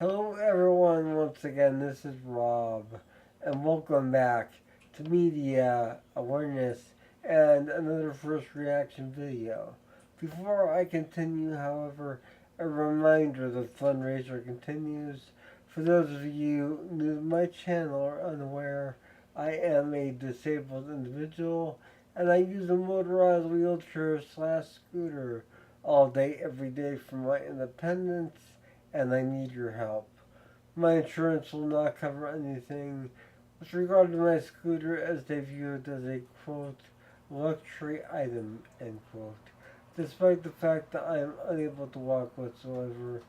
Hello, everyone. Once again, this is Rob, and welcome back to Media Awareness and another first reaction video. Before I continue, however, a reminder the fundraiser continues. For those of you new to my channel or unaware, I am a disabled individual and I use a motorized wheelchair slash scooter all day, every day for my independence, and I need your help. My insurance will not cover anything with regard to my scooter as they view it as a quote luxury item end quote. Despite the fact that I am unable to walk whatsoever,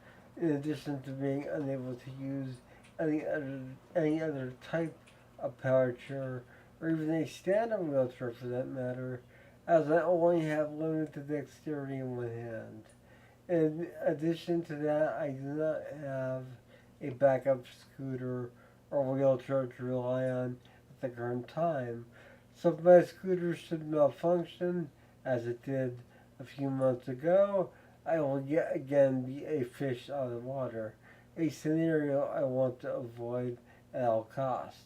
in addition to being unable to use any other any other type of power chair or even a standard wheelchair for that matter, as I only have limited dexterity in one hand. In addition to that, I do not have a backup scooter or wheelchair to rely on at the current time. So if my scooter should malfunction, as it did a few months ago, I will yet again be a fish out of water, a scenario I want to avoid at all costs.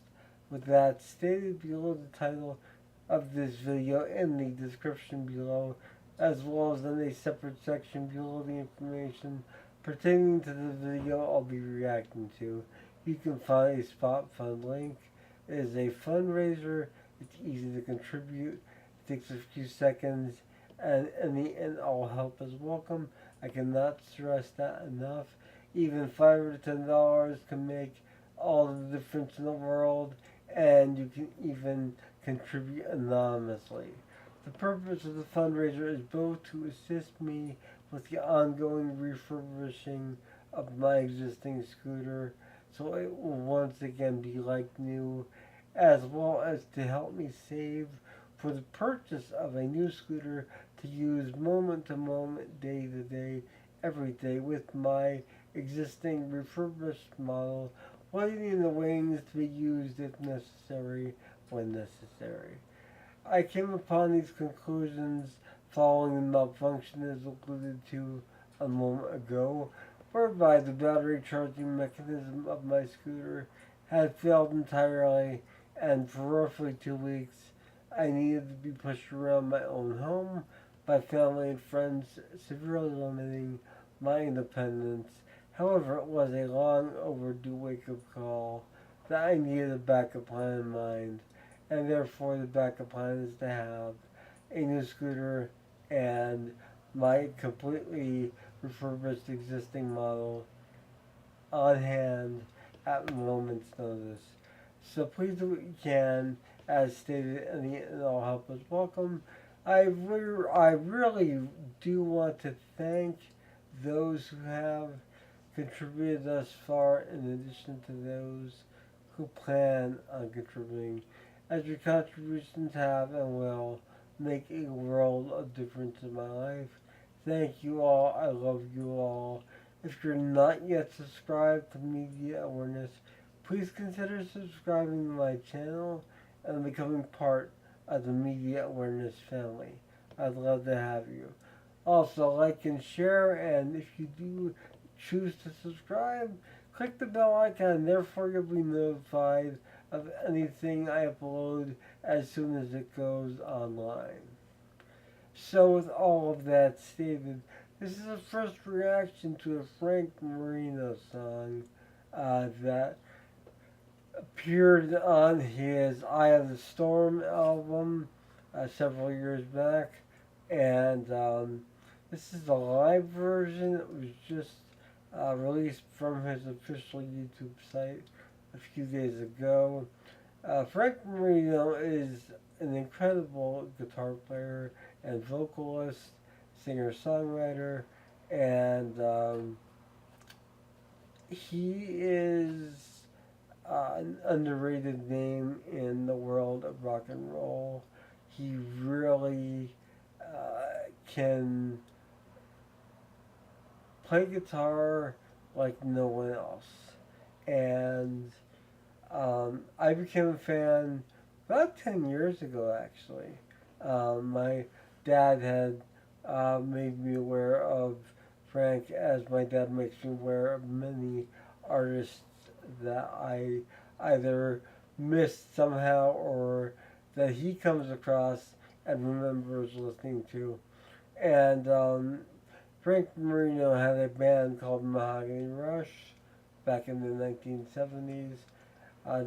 With that stated, below the title of this video in the description below, as well as in a separate section below the information pertaining to the video I'll be reacting to. You can find a spot fund link. It is a fundraiser. It's easy to contribute. It takes a few seconds, and any and all help is welcome. I cannot stress that enough. Even $5 to $10 can make all the difference in the world, and you can even contribute anonymously. The purpose of the fundraiser is both to assist me with the ongoing refurbishing of my existing scooter so it will once again be like new, as well as to help me save for the purchase of a new scooter to use moment to moment, day to day, every day with my existing refurbished model, waiting in the wings to be used if necessary when necessary. I came upon these conclusions following the malfunction as alluded to a moment ago, whereby the battery charging mechanism of my scooter had failed entirely, and for roughly 2 weeks I needed to be pushed around my own home by family and friends, severely limiting my independence. However, it was a long overdue wake up call that I needed a backup plan in mind, and therefore the backup plan is to have a new scooter and my completely refurbished existing model on hand at a moment's notice. So please do what you can. As stated, any and all help is welcome. I really do want to thank those who have contributed thus far, in addition to those who plan on contributing, as your contributions have and will make a world of difference in my life. Thank you all. I love you all. If you're not yet subscribed to Media Awareness, please consider subscribing to my channel and becoming part of the Media Awareness family. I'd love to have you. Also, like and share, and if you do choose to subscribe, click the bell icon. Therefore, you'll be notified of anything I upload as soon as it goes online. So, with all of that stated, this is a first reaction to a Frank Marino song that appeared on his Eye of the Storm album several years back. And this is a live version. It was just released from his official YouTube site a few days ago. Frank Marino is an incredible guitar player and vocalist, singer songwriter, and he is an underrated name in the world of rock and roll. He really can play guitar like no one else. And I became a fan about 10 years ago, actually. My dad had made me aware of Frank, as my dad makes me aware of many artists that I either missed somehow or that he comes across and remembers listening to. And Frank Marino had a band called Mahogany Rush back in the 1970s.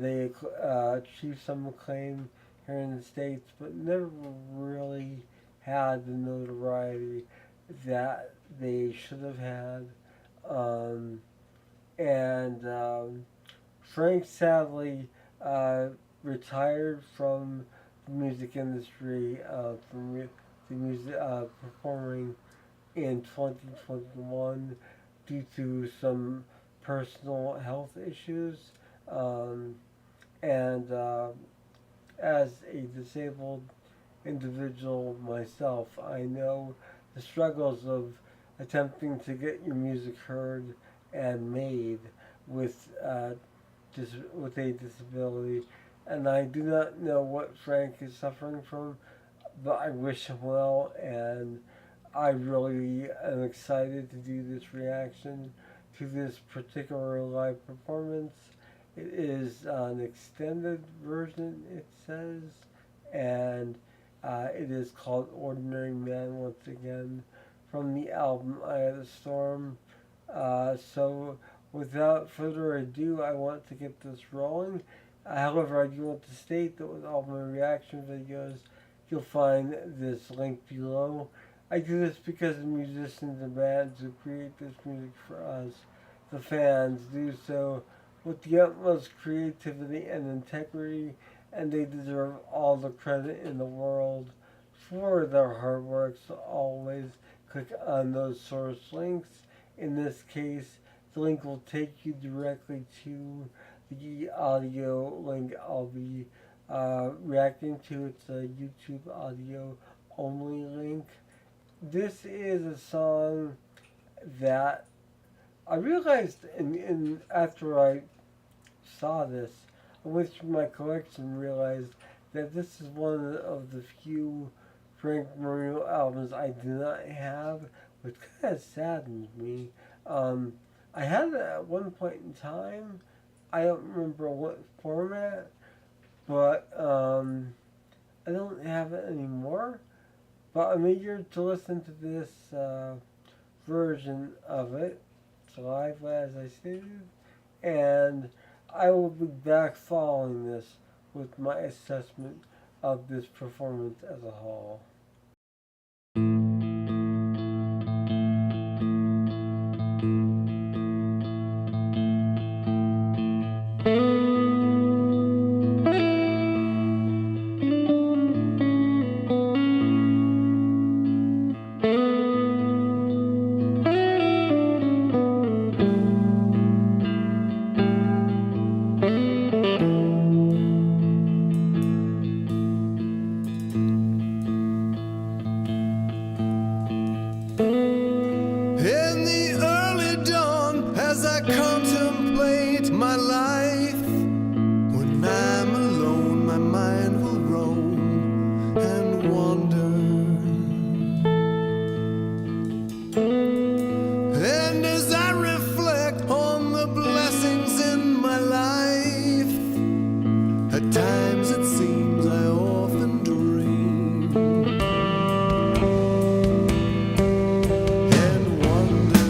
They achieved some acclaim here in the States, but never really had the notoriety that they should have had. Um, and Frank sadly retired from the music industry, from the music performing in 2021 due to some personal health issues. Um, and as a disabled individual myself, I know the struggles of attempting to get your music heard and made with with a disability. And I do not know what Frank is suffering from, but I wish him well, and I really am excited to do this reaction to this particular live performance. It is an extended version, it says, and it is called Ordinary Man once again from the album Eye of the Storm. So, without further ado, I want to get this rolling. However, I do want to state that with all my reaction videos, you'll find this link below. I do this because the musicians and bands who create this music for us, the fans, do so with the utmost creativity and integrity, and they deserve all the credit in the world for their hard work. So always click on those source links. In this case, the link will take you directly to the audio link I'll be reacting to. It's a YouTube audio only link. This is a song that I realized after I saw this, I went through my collection and realized that this is one of the few Frank Marino albums I do not have, which kind of saddens me. I had it at one point in time. I don't remember what format, but I don't have it anymore. But I'm eager to listen to this version of it. It's live, as I stated, and I will be back following this with my assessment of this performance as a whole. In the early dawn, as I contemplate my life, when I'm alone, my mind will roam and wander. And as I reflect on the blessings in my life, at times it seems I often dream and wonder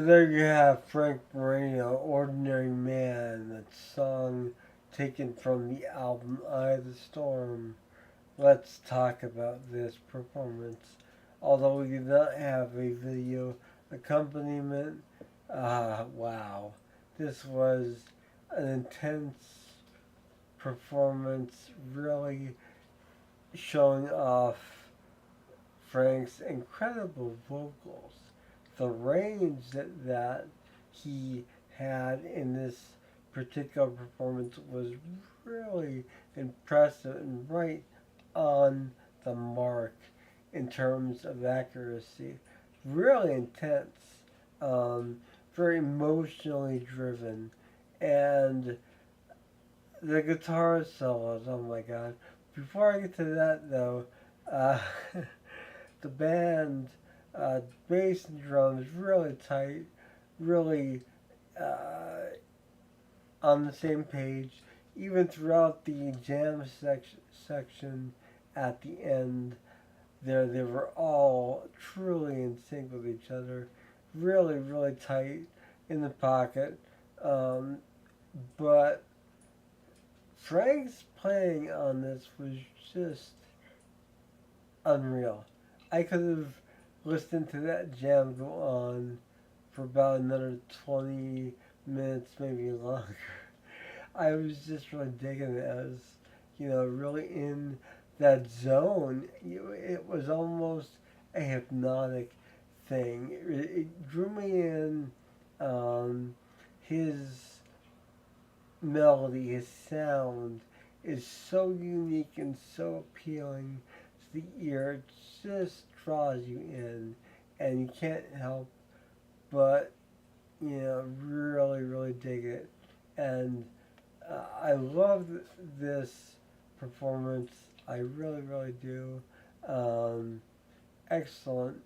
So there you have Frank Marino, Ordinary Man, that song taken from the album Eye of the Storm. Let's talk about this performance. Although we did not have a video accompaniment, wow. This was an intense performance, really showing off Frank's incredible vocals. The range that he had in this particular performance was really impressive and right on the mark in terms of accuracy. Really intense, very emotionally driven, and the guitar solos. Oh my god! Before I get to that though, uh, the band, bass and drums really tight, really uh, on the same page, even throughout the jam section at the end. There, they were all truly in sync with each other, really, really tight in the pocket. Um, but Frank's playing on this was just unreal. I could have listened to that jam go on for about another 20 minutes, maybe longer. I was just really digging it. I was, really in that zone. It was almost a hypnotic thing. It drew me in. His melody, his sound is so unique and so appealing to the ear. It just draws you in, and you can't help but, really, really dig it. And I love this performance. I really, really do. Um, excellent,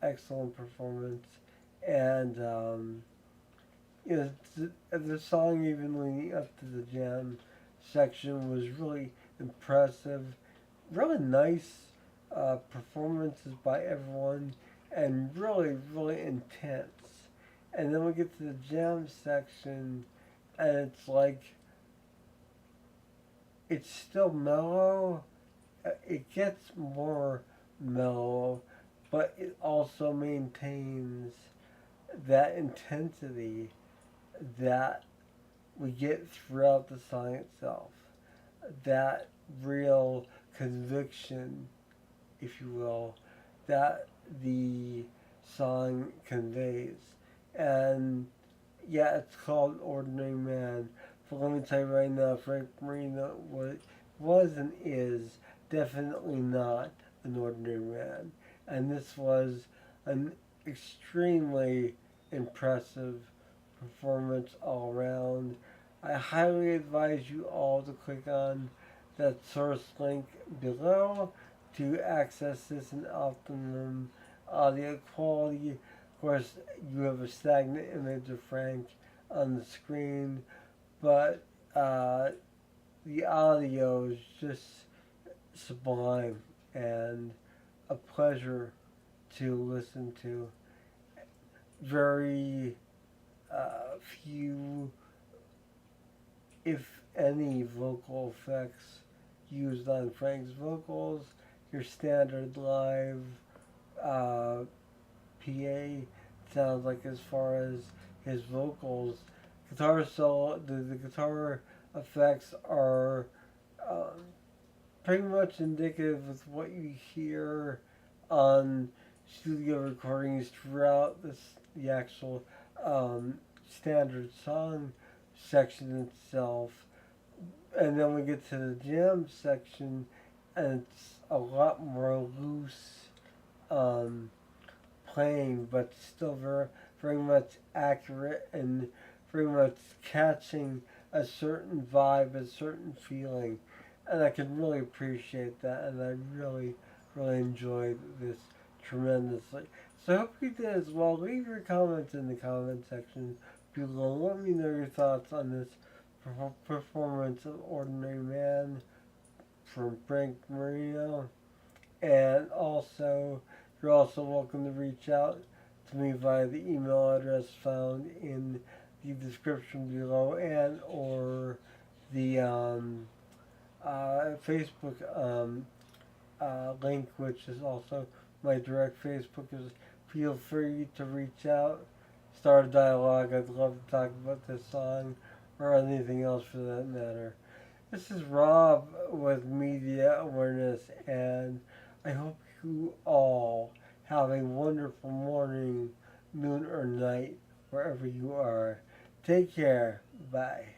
excellent performance. And, the song even leading up to the jam section was really impressive. Really nice performances by everyone, and really, really intense. And then we get to the jam section, and it's like it's still mellow. It gets more mellow, but it also maintains that intensity that we get throughout the song itself. That real conviction, if you will, that the song conveys. And yeah, it's called Ordinary Man. But let me tell you right now, Frank Marino was and is definitely not an ordinary man. And this was an extremely impressive performance all around. I highly advise you all to click on that source link below to access this in optimum audio quality. Of course, you have a stagnant image of Frank on the screen, but the audio is just sublime and a pleasure to listen to. Very few, if any, vocal effects used on Frank's vocals. Your standard live PA sounds like, as far as his vocals. Guitar solo, the guitar effects are pretty much indicative of what you hear on studio recordings throughout the actual standard song section itself. And then we get to the jam section, and it's a lot more loose playing, but still very, very much accurate and very much catching a certain vibe, a certain feeling. And I can really appreciate that, and I really, really enjoyed this tremendously. So I hope you did as well. Leave your comments in the comment section below. Let me know your thoughts on this performance of Ordinary Man from Frank Marino. And also, you're also welcome to reach out to me via the email address found in the description below and or the Facebook link, which is also my direct Facebook. Is feel free to reach out, start a dialogue. I'd love to talk about this song or anything else for that matter. This is Rob with Media Awareness, and I hope you all have a wonderful morning, noon, or night, wherever you are. Take care. Bye.